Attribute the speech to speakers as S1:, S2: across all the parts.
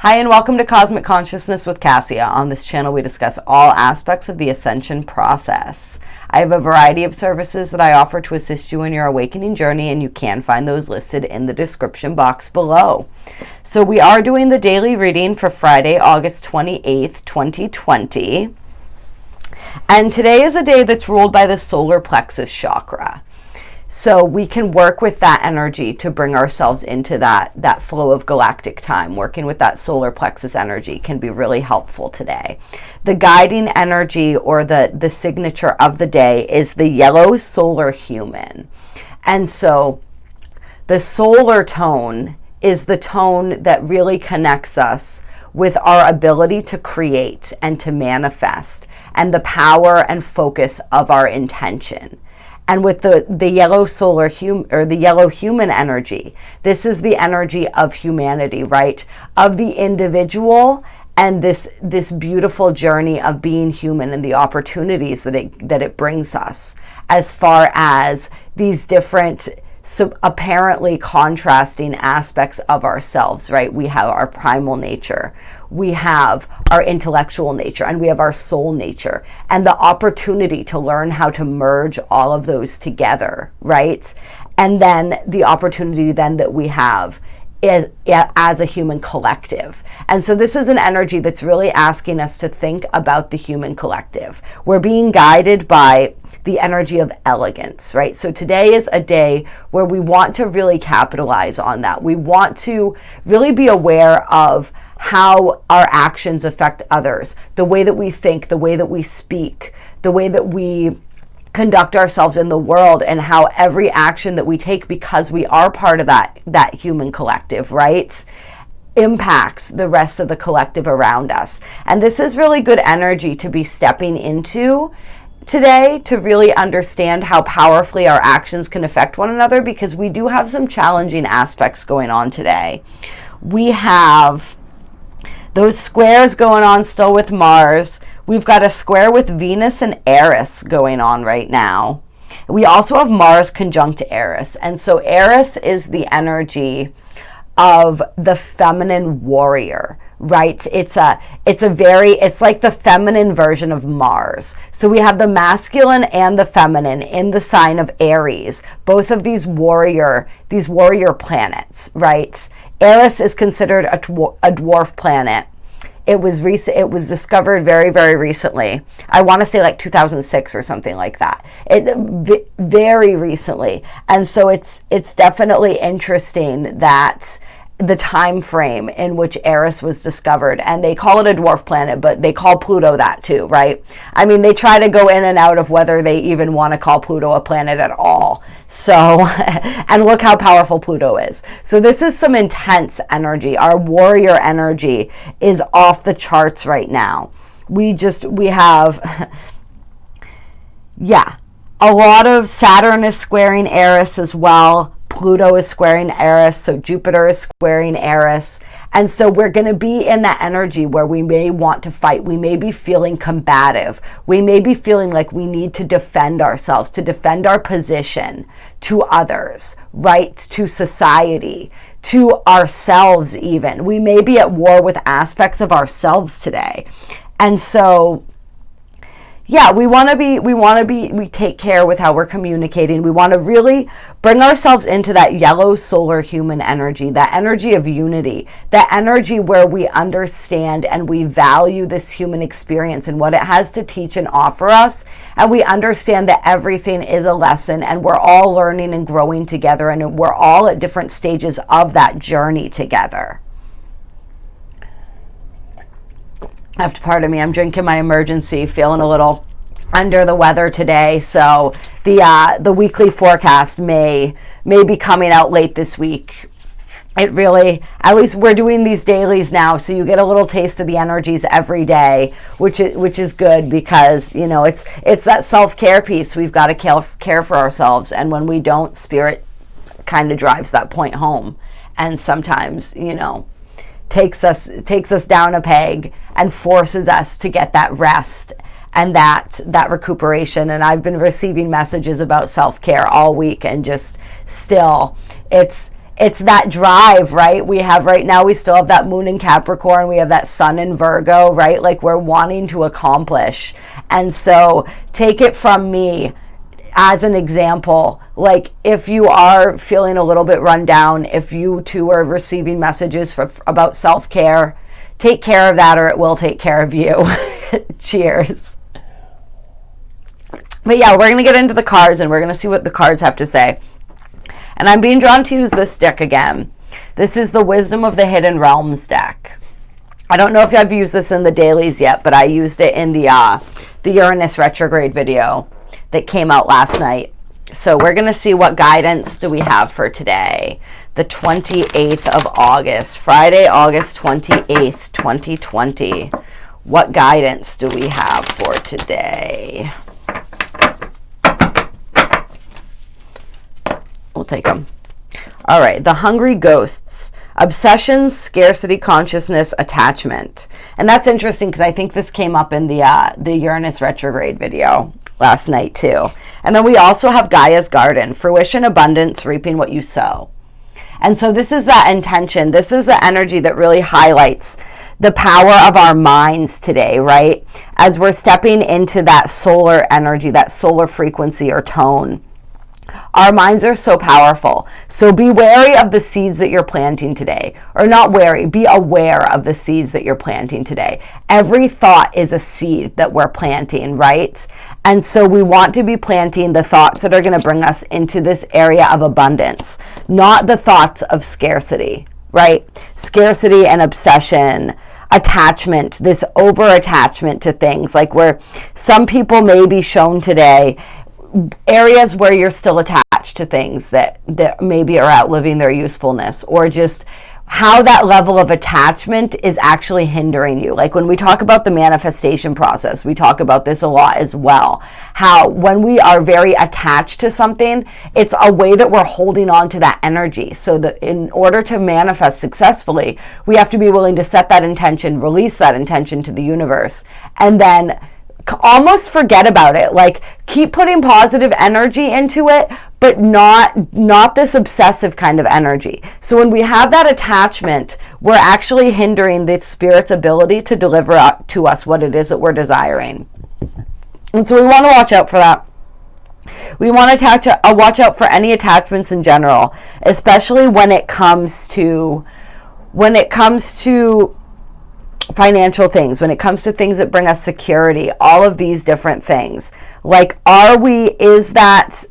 S1: Hi, and welcome to Cosmic Consciousness with Cassia. On this channel, we discuss all aspects of the ascension process. I have a variety of services that I offer to assist you in your awakening journey, and you can find those listed in the description box below. So we are doing the daily reading for Friday, August 28th, 2020. And today is a day that's ruled by the solar plexus chakra. So we can work with that energy to bring ourselves into that flow of galactic time. Working with that solar plexus energy can be really helpful today. The guiding energy, or the signature of the day, is the yellow solar human. And so the solar tone is the tone that really connects us with our ability to create and to manifest, and the power and focus of our intention. And with the yellow solar or the yellow human energy, this is the energy of humanity, right? Of the individual, and this beautiful journey of being human and the opportunities that it brings us, as far as these different apparently contrasting aspects of ourselves, right? We have our primal nature, we have our intellectual nature, and we have our soul nature, and the opportunity to learn how to merge all of those together, right? And then the opportunity then that we have is as a human collective. And so this is an energy that's really asking us to think about the human collective. We're being guided by the energy of elegance, right? So today is a day where we want to really capitalize on that. We want to really be aware of how our actions affect others, the way that we think, the way that we speak, the way that we conduct ourselves in the world, and how every action that we take, because we are part of that human collective, right, impacts the rest of the collective around us. And this is really good energy to be stepping into today, to really understand how powerfully our actions can affect one another, because we do have some challenging aspects going on today. We have those squares going on still with Mars. We've got a square with Venus and Eris going on right now. We also have Mars conjunct Eris. And so Eris is the energy of the feminine warrior, right? It's like the feminine version of Mars. So we have the masculine and the feminine in the sign of Aries, both of these warrior planets, right? Eris is considered a dwarf planet. It was discovered very, very recently. I want to say like 2006 or something like that. Very recently. And so it's definitely interesting that the time frame in which Eris was discovered, and they call it a dwarf planet, but they call Pluto that too, right? I mean, they try to go in and out of whether they even want to call Pluto a planet at all. So, and look how powerful Pluto is. So this is some intense energy. Our warrior energy is off the charts right now. We have, yeah, a lot of Saturn is squaring Eris as well. Pluto is squaring Eris, so Jupiter is squaring Eris. And so we're going to be in that energy where we may want to fight. We may be feeling combative. We may be feeling like we need to defend ourselves, to defend our position to others, right? To society, to ourselves even. We may be at war with aspects of ourselves today. And so yeah, we take care with how we're communicating. We want to really bring ourselves into that yellow solar human energy, that energy of unity, that energy where we understand and we value this human experience and what it has to teach and offer us. And we understand that everything is a lesson, and we're all learning and growing together, and we're all at different stages of that journey together. Have to pardon me, I'm drinking my emergency, feeling a little under the weather today. So the weekly forecast may be coming out late this week. It really, at least we're doing these dailies now, so you get a little taste of the energies every day, which is good, because you know it's that self-care piece. We've got to care for ourselves, and when we don't, spirit kind of drives that point home, and sometimes, you know, takes us down a peg and forces us to get that rest and that recuperation. And I've been receiving messages about self-care all week, and just still, it's it's that drive, right? We have right now, we still have that moon in Capricorn. We have that sun in Virgo, right? Like we're wanting to accomplish. And so take it from me as an example. Like if you are feeling a little bit run down, if you too are receiving messages about self-care, take care of that or it will take care of you. Cheers. But yeah, we're going to get into the cards and we're going to see what the cards have to say. And I'm being drawn to use this deck again. This is the Wisdom of the Hidden Realms deck. I don't know if I've used this in the dailies yet, but I used it in the Uranus retrograde video that came out last night. So we're going to see what guidance do we have for today. The 28th of August, Friday, August 28th, 2020. What guidance do we have for today? We'll take them. All right, the Hungry Ghosts. Obsession, scarcity, consciousness, attachment. And that's interesting because I think this came up in the Uranus retrograde video last night too. And then we also have Gaia's Garden. Fruition, abundance, reaping what you sow. And so this is that intention. This is the energy that really highlights the power of our minds today, right? As we're stepping into that solar energy, that solar frequency or tone. Our minds are so powerful. So be wary of the seeds that you're planting today. Or not wary, be aware of the seeds that you're planting today. Every thought is a seed that we're planting, right? And so we want to be planting the thoughts that are going to bring us into this area of abundance, not the thoughts of scarcity, right? Scarcity and obsession, attachment, this over-attachment to things. Like where some people may be shown today areas where you're still attached to things that maybe are outliving their usefulness, or just how that level of attachment is actually hindering you. Like when we talk about the manifestation process, we talk about this a lot as well. How when we are very attached to something, it's a way that we're holding on to that energy. So that in order to manifest successfully, we have to be willing to set that intention, release that intention to the universe, and then almost forget about it. Like keep putting positive energy into it, but not this obsessive kind of energy. So when we have that attachment, we're actually hindering the spirit's ability to deliver to us what it is that we're desiring. And so we want to watch out for that. We want to watch out for any attachments in general, especially when it comes to financial things, when it comes to things that bring us security, all of these different things. Like, is that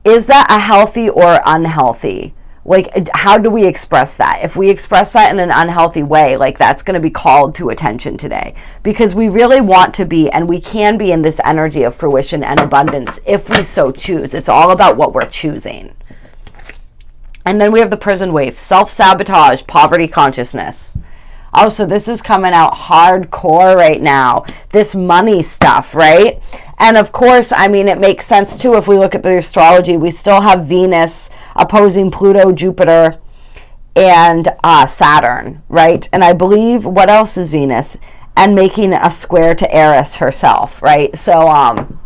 S1: a healthy or unhealthy? Like, how do we express that? If we express that in an unhealthy way, like that's going to be called to attention today, because we really want to be, and we can be in this energy of fruition and abundance if we so choose. It's all about what we're choosing. And then we have the prison wave, self-sabotage, poverty consciousness. Oh, so this is coming out hardcore right now. This money stuff, right? And of course, I mean, it makes sense too if we look at the astrology. We still have Venus opposing Pluto, Jupiter, and Saturn, right? And I believe, what else is Venus? And making a square to Eris herself, right? So,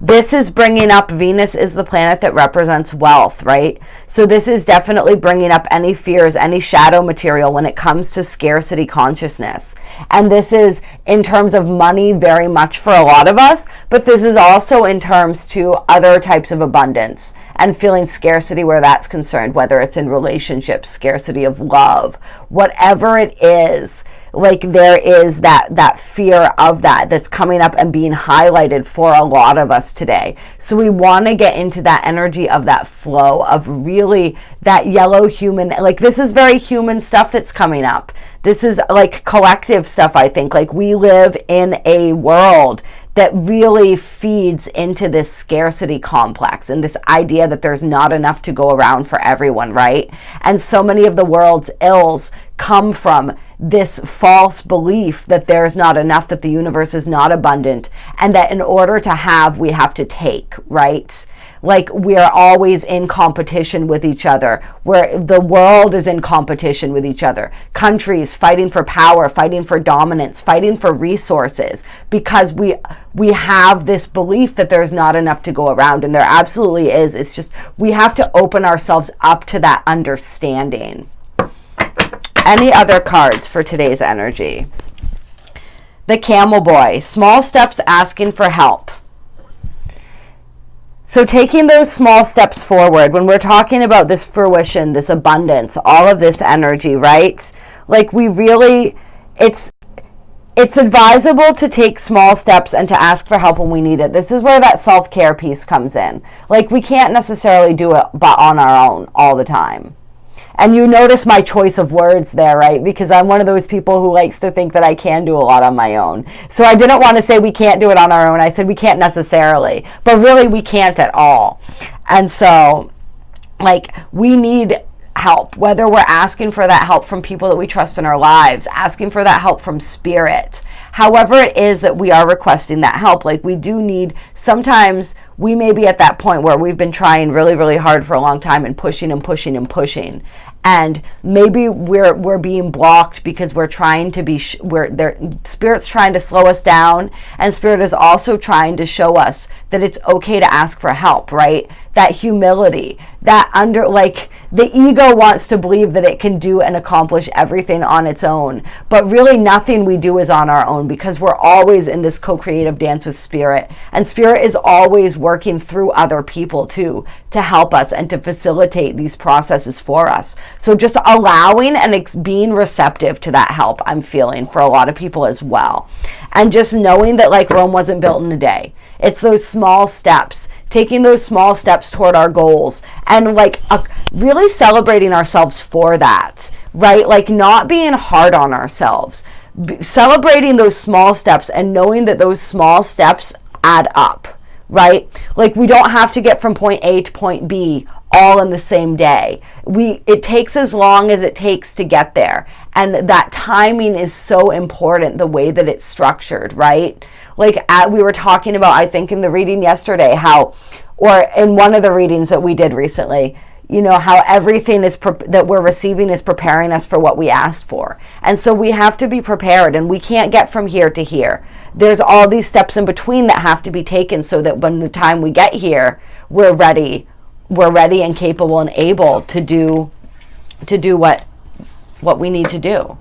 S1: this is bringing up, Venus is the planet that represents wealth, right? So this is definitely bringing up any fears, any shadow material when it comes to scarcity consciousness. And this is in terms of money very much for a lot of us, but this is also in terms to other types of abundance and feeling scarcity where that's concerned, whether it's in relationships, scarcity of love, whatever it is. Like there is that fear of that's coming up and being highlighted for a lot of us today. So we want to get into that energy of that flow of really that yellow human, like this is very human stuff that's coming up. This is like collective stuff, I think. Like we live in a world that really feeds into this scarcity complex and this idea that there's not enough to go around for everyone, right? And so many of the world's ills come from this false belief that there's not enough, that the universe is not abundant, and that in order to have, we have to take, right? like we're always in competition with each other, where the world is in competition with each other, countries fighting for power, fighting for dominance, fighting for resources, because we have this belief that there's not enough to go around, and there absolutely is. It's just we have to open ourselves up to that understanding. Any other cards for today's energy? The Camel Boy, small steps asking for help. So taking those small steps forward, when we're talking about this fruition, this abundance, all of this energy, right? Like we really, it's advisable to take small steps and to ask for help when we need it. This is where that self-care piece comes in. Like we can't necessarily do it on our own all the time. And you notice my choice of words there, right? Because I'm one of those people who likes to think that I can do a lot on my own. So I didn't want to say we can't do it on our own. I said we can't necessarily. But really, we can't at all. And so, like, we need help, whether we're asking for that help from people that we trust in our lives, asking for that help from spirit, however it is that we are requesting that help. Like we do need, sometimes we may be at that point where we've been trying really, really hard for a long time and pushing and pushing and pushing. And maybe we're being blocked because we're trying to be, Spirit's trying to slow us down, and Spirit is also trying to show us that it's okay to ask for help, right? That humility, that the ego wants to believe that it can do and accomplish everything on its own, but really nothing we do is on our own, because we're always in this co-creative dance with Spirit, and Spirit is always working through other people too to help us and to facilitate these processes for us. So just allowing and being receptive to that help, I'm feeling for a lot of people as well, and just knowing that like Rome wasn't built in a day. It's those small steps, taking those small steps toward our goals, and like really celebrating ourselves for that, right? Like not being hard on ourselves, celebrating those small steps and knowing that those small steps add up, right? Like we don't have to get from point A to point B all in the same day. It takes as long as it takes to get there. And that timing is so important, the way that it's structured, right? Like we were talking about, I think in the reading yesterday, or in one of the readings that we did recently, you know, how everything that we're receiving is preparing us for what we asked for. And so we have to be prepared, and we can't get from here to here. There's all these steps in between that have to be taken so that when the time we get here, we're ready and capable and able to do what we need to do.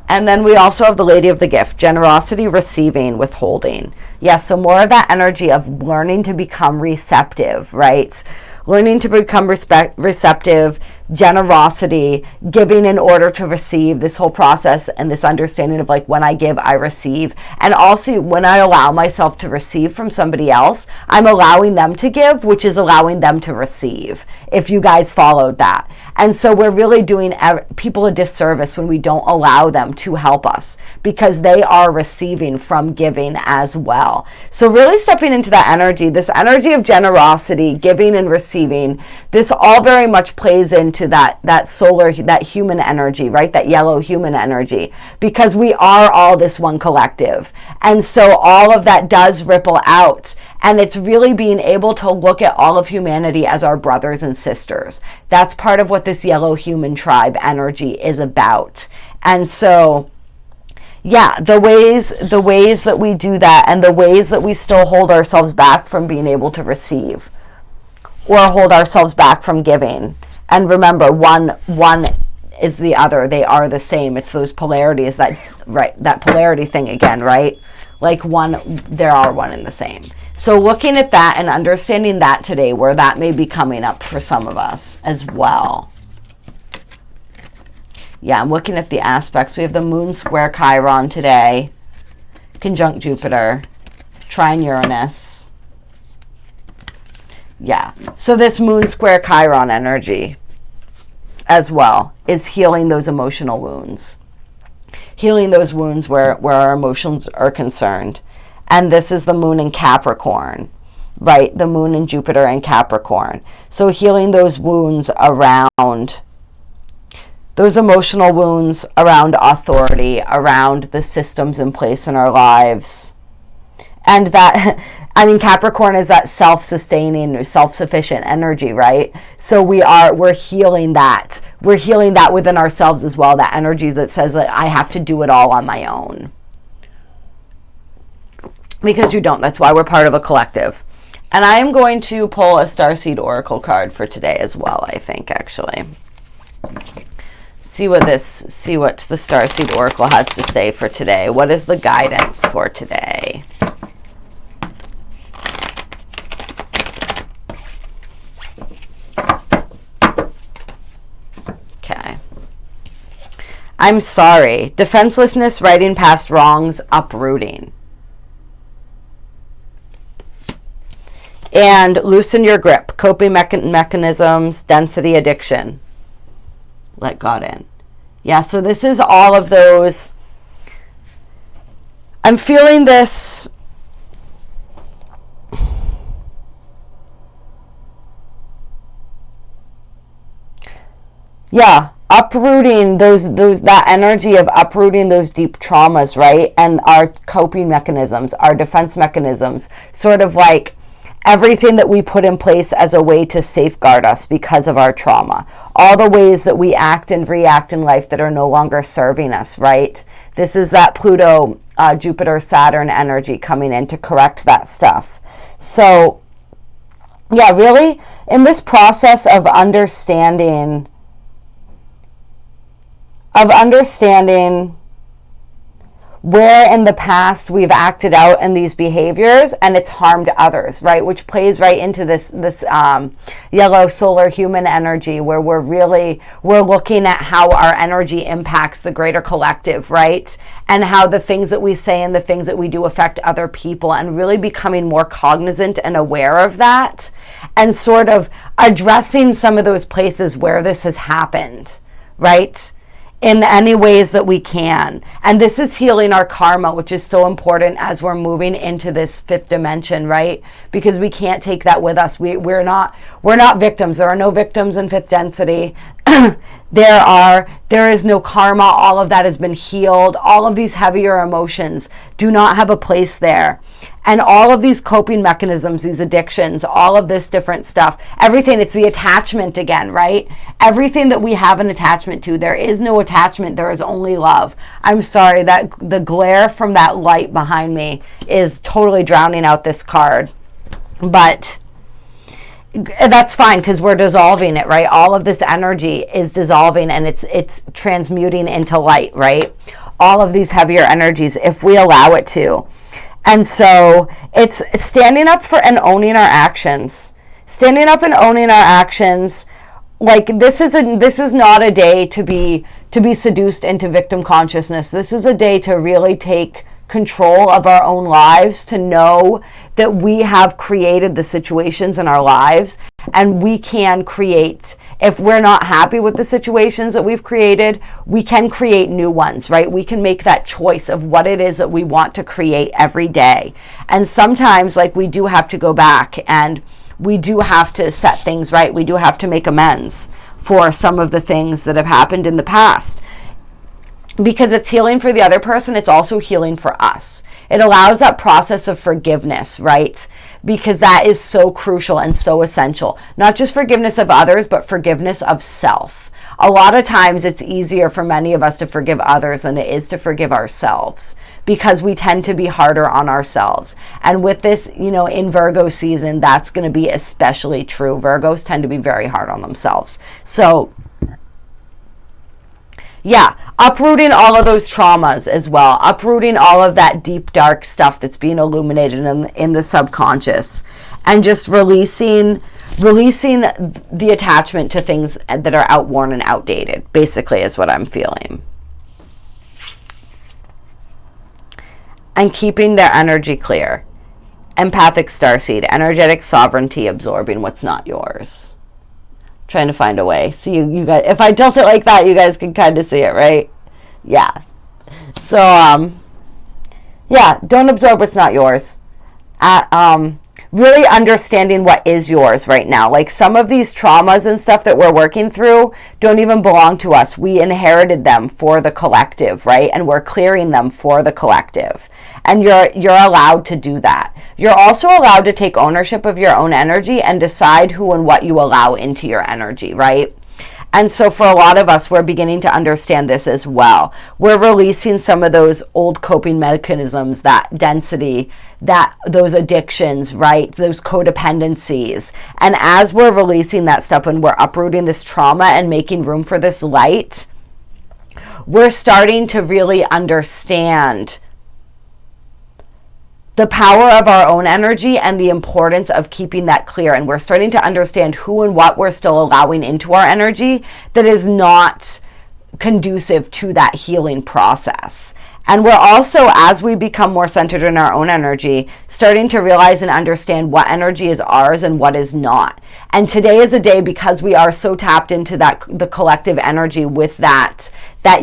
S1: And then we also have the Lady of the Gift, generosity, receiving, withholding. Yes, so more of that energy of learning to become receptive, right? Learning to become receptive, generosity, giving in order to receive, this whole process and this understanding of like when I give, I receive. And also when I allow myself to receive from somebody else, I'm allowing them to give, which is allowing them to receive, if you guys followed that. And so we're really doing people a disservice when we don't allow them to help us, because they are receiving from giving as well. So really stepping into that energy, this energy of generosity, giving and receiving, this all very much plays into that solar, that human energy, right? That yellow human energy, because we are all this one collective. And so all of that does ripple out. And it's really being able to look at all of humanity as our brothers and sisters. That's part of what this yellow human tribe energy is about. And so, yeah, the ways that we do that, and the ways that we still hold ourselves back from being able to receive, or hold ourselves back from giving. And remember, one is the other. They are the same. It's those polarities, that polarity thing again, right? Like there are one and the same. So looking at that and understanding that today, where that may be coming up for some of us as well. Yeah, I'm looking at the aspects. We have the Moon square Chiron today, conjunct Jupiter, trine Uranus. Yeah, so this Moon square Chiron energy as well is healing those emotional wounds. Healing those wounds where our emotions are concerned. And this is the Moon in Capricorn, right? The Moon in Jupiter and Capricorn. So healing those wounds around, those emotional wounds around authority, around the systems in place in our lives. And that I mean, Capricorn is that self-sustaining, self-sufficient energy, right? So we're healing that. We're healing that within ourselves as well, that energy that says that I have to do it all on my own. Because you don't. That's why we're part of a collective. And I am going to pull a Starseed Oracle card for today as well, I think, actually. See what the Starseed Oracle has to say for today. What is the guidance for today? Okay. I'm sorry. Defenselessness, righting past wrongs, uprooting. And loosen your grip. Coping mechanisms, density, addiction. Let God in. Yeah, so this is all of those. I'm feeling this. Yeah, uprooting that energy of uprooting those deep traumas, right? And our coping mechanisms, our defense mechanisms, sort of like everything that we put in place as a way to safeguard us because of our trauma. All the ways that we act and react in life that are no longer serving us, right? This is that Pluto, Jupiter, Saturn energy coming in to correct that stuff. So, yeah, really, in this process of understanding where in the past we've acted out in these behaviors and it's harmed others, right? Which plays right into this yellow solar human energy, where we're looking at how our energy impacts the greater collective, right? And how the things that we say and the things that we do affect other people, and really becoming more cognizant and aware of that, and sort of addressing some of those places where this has happened, right? In any ways that we can. And this is healing our karma, which is so important as we're moving into this fifth dimension, right? Because we can't take that with us. We're not victims. There are no victims in fifth density. There is no karma. All of that has been healed. All of these heavier emotions do not have a place there. And all of these coping mechanisms, these addictions, all of this different stuff, everything, it's the attachment again, right? Everything that we have an attachment to, there is no attachment, there is only love. I'm sorry, that the glare from that light behind me is totally drowning out this card. But that's fine, because we're dissolving it, right? All of this energy is dissolving and it's transmuting into light, right? All of these heavier energies, if we allow it to. And so it's standing up for and owning our actions. Standing up and owning our actions. Like, this is not a day to be seduced into victim consciousness. This is a day to really take control of our own lives, to know that we have created the situations in our lives, and we can create. If we're not happy with the situations that we've created, we can create new ones, right? We can make that choice of what it is that we want to create every day. And sometimes, like, we do have to go back and we do have to set things right. We do have to make amends for some of the things that have happened in the past. Because it's healing for the other person, it's also healing for us. It allows that process of forgiveness, right? Because that is so crucial and so essential. Not just forgiveness of others, but forgiveness of self. A lot of times it's easier for many of us to forgive others than it is to forgive ourselves, because we tend to be harder on ourselves. And with this, in Virgo season, that's going to be especially true. Virgos tend to be very hard on themselves. So, yeah, uprooting all of those traumas as well. Uprooting all of that deep, dark stuff that's being illuminated in the subconscious. And just releasing the attachment to things that are outworn and outdated, basically, is what I'm feeling. And keeping their energy clear. Empathic starseed, energetic sovereignty, absorbing what's not yours. Trying to find a way. See, you guys, if I tilt it like that, you guys can kind of see it, right? Yeah. So, yeah, don't absorb what's not yours. Really understanding what is yours right now. Like, some of these traumas and stuff that we're working through don't even belong to us. We inherited them for the collective, right? And we're clearing them for the collective. And you're allowed to do that. You're also allowed to take ownership of your own energy and decide who and what you allow into your energy, right? And so for a lot of us, we're beginning to understand this as well. We're releasing some of those old coping mechanisms, that density, those addictions, right? Those codependencies. And as we're releasing that stuff and we're uprooting this trauma and making room for this light, we're starting to really understand the power of our own energy and the importance of keeping that clear. And we're starting to understand who and what we're still allowing into our energy that is not conducive to that healing process. And we're also, as we become more centered in our own energy, starting to realize and understand what energy is ours and what is not. And today is a day, because we are so tapped into the collective energy with that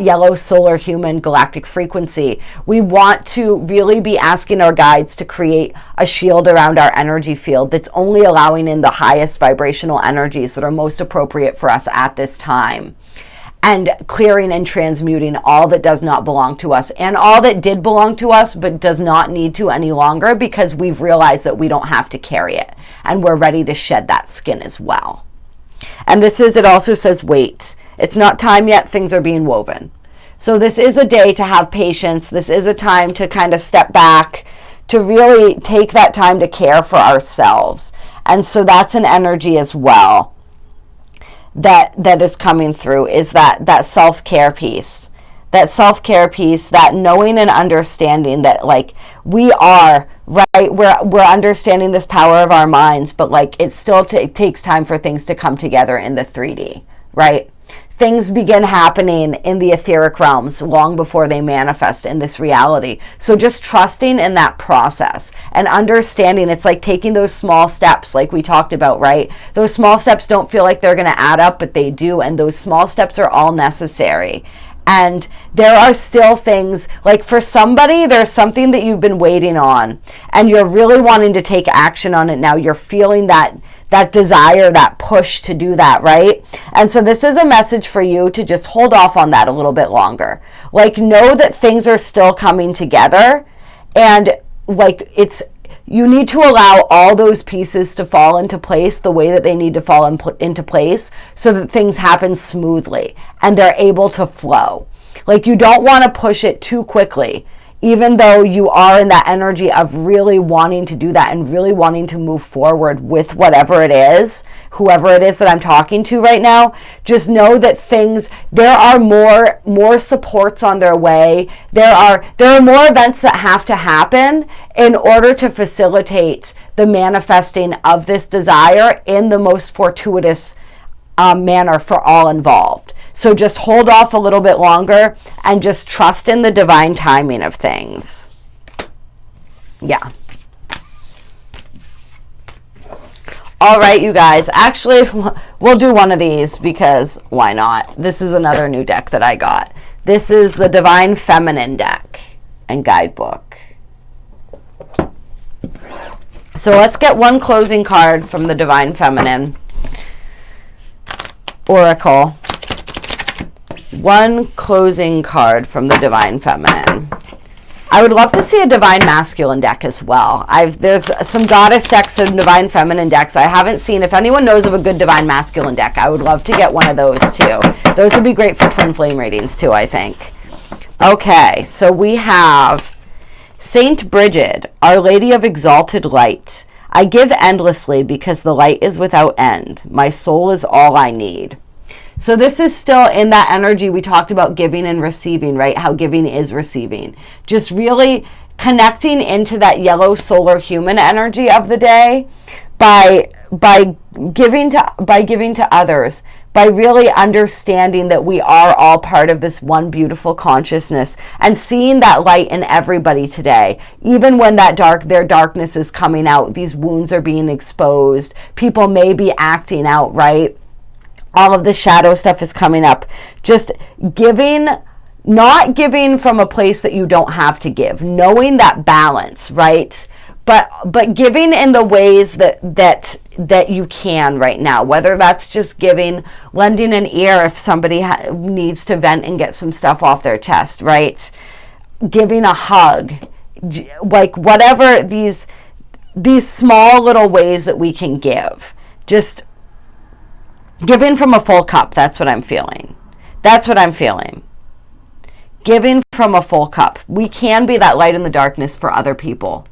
S1: yellow solar human galactic frequency. We want to really be asking our guides to create a shield around our energy field that's only allowing in the highest vibrational energies that are most appropriate for us at this time. And clearing and transmuting all that does not belong to us, and all that did belong to us but does not need to any longer, because we've realized that we don't have to carry it and we're ready to shed that skin as well. And it also says, wait, it's not time yet, things are being woven. So this is a day to have patience. This is a time to kind of step back, to really take that time to care for ourselves. And so that's an energy as well that is coming through, is that self-care piece. That self-care piece, that knowing and understanding that, like, we are, right, we're understanding this power of our minds, but like it still takes time for things to come together in the 3D, right? Things begin happening in the etheric realms long before they manifest in this reality. So just trusting in that process and understanding, it's like taking those small steps like we talked about, right? Those small steps don't feel like they're going to add up, but they do. And those small steps are all necessary. And there are still things, like for somebody, there's something that you've been waiting on and you're really wanting to take action on it now. You're feeling that desire, that push to do that, right? And so this is a message for you to just hold off on that a little bit longer. Like, know that things are still coming together, and like you need to allow all those pieces to fall into place the way that they need to fall into place, so that things happen smoothly and they're able to flow. Like, you don't want to push it too quickly, even though you are in that energy of really wanting to do that and really wanting to move forward with whatever it is, whoever it is that I'm talking to right now. Just know that there are more supports on their way. There are more events that have to happen in order to facilitate the manifesting of this desire in the most fortuitous manner for all involved. So just hold off a little bit longer and just trust in the divine timing of things. Yeah. All right, you guys. Actually, we'll do one of these because why not? This is another new deck that I got. This is the Divine Feminine deck and guidebook. So let's get one closing card from the Divine Feminine Oracle. One closing card from the Divine Feminine. I would love to see a Divine Masculine deck as well. There's some Goddess decks and Divine Feminine decks I haven't seen. If anyone knows of a good Divine Masculine deck, I would love to get one of those too. Those would be great for twin flame readings too, I think. Okay, so we have Saint Bridget, Our Lady of Exalted Light. I give endlessly because the light is without end. My soul is all I need. So this is still in that energy we talked about, giving and receiving, right? How giving is receiving. Just really connecting into that yellow solar human energy of the day by giving to others, by really understanding that we are all part of this one beautiful consciousness, and seeing that light in everybody today. Even when their darkness is coming out, these wounds are being exposed, people may be acting out, right? All of the shadow stuff is coming up. Just giving, not giving from a place that you don't have to give, knowing that balance, right? But giving in the ways that you can right now, whether that's just giving, lending an ear if somebody needs to vent and get some stuff off their chest, right? Giving a hug, like whatever these these small little ways that we can give. Just giving from a full cup. That's what I'm feeling. That's what I'm feeling. Giving from a full cup. We can be that light in the darkness for other people,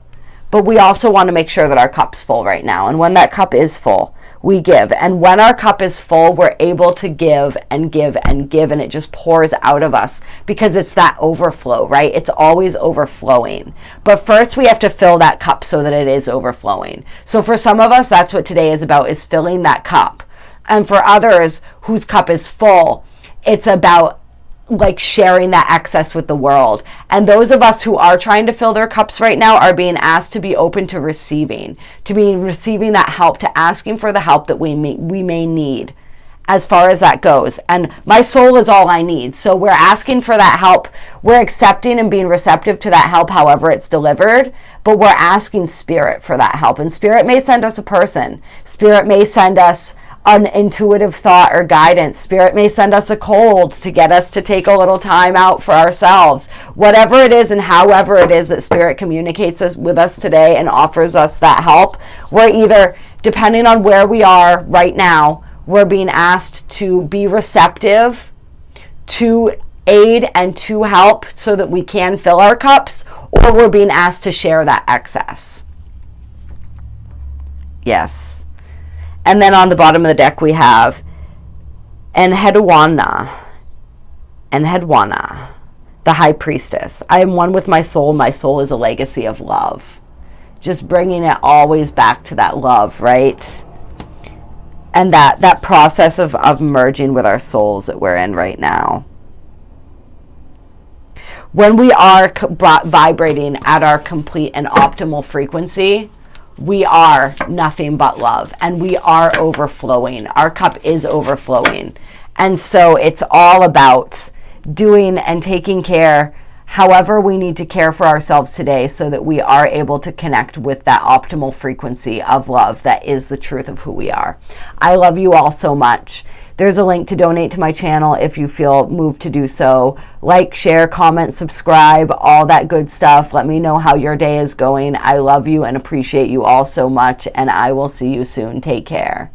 S1: but we also want to make sure that our cup's full right now. And when that cup is full, we give. And when our cup is full, we're able to give and give and give, and it just pours out of us because it's that overflow, right? It's always overflowing. But first we have to fill that cup so that it is overflowing. So for some of us, that's what today is about, is filling that cup. And for others whose cup is full, it's about like sharing that excess with the world. And those of us who are trying to fill their cups right now are being asked to be open to receiving that help, to asking for the help that we may need as far as that goes. And my soul is all I need. So we're asking for that help. We're accepting and being receptive to that help, however it's delivered, but we're asking Spirit for that help. And Spirit may send us a person. Spirit may send us an intuitive thought or guidance. Spirit may send us a cold to get us to take a little time out for ourselves. Whatever it is and however it is that Spirit communicates with us today and offers us that help, we're either, depending on where we are right now, we're being asked to be receptive, to aid and to help so that we can fill our cups, or we're being asked to share that excess. Yes. And then on the bottom of the deck we have Enhedwana, the High Priestess. I am one with my soul. My soul is a legacy of love. Just bringing it always back to that love, right? And that process of merging with our souls that we're in right now. When we are vibrating at our complete and optimal frequency, we are nothing but love, and we are overflowing. Our cup is overflowing. And so it's all about doing and taking care however we need to care for ourselves today so that we are able to connect with that optimal frequency of love that is the truth of who we are. I love you all so much. There's a link to donate to my channel if you feel moved to do so. Like, share, comment, subscribe, all that good stuff. Let me know how your day is going. I love you and appreciate you all so much, and I will see you soon. Take care.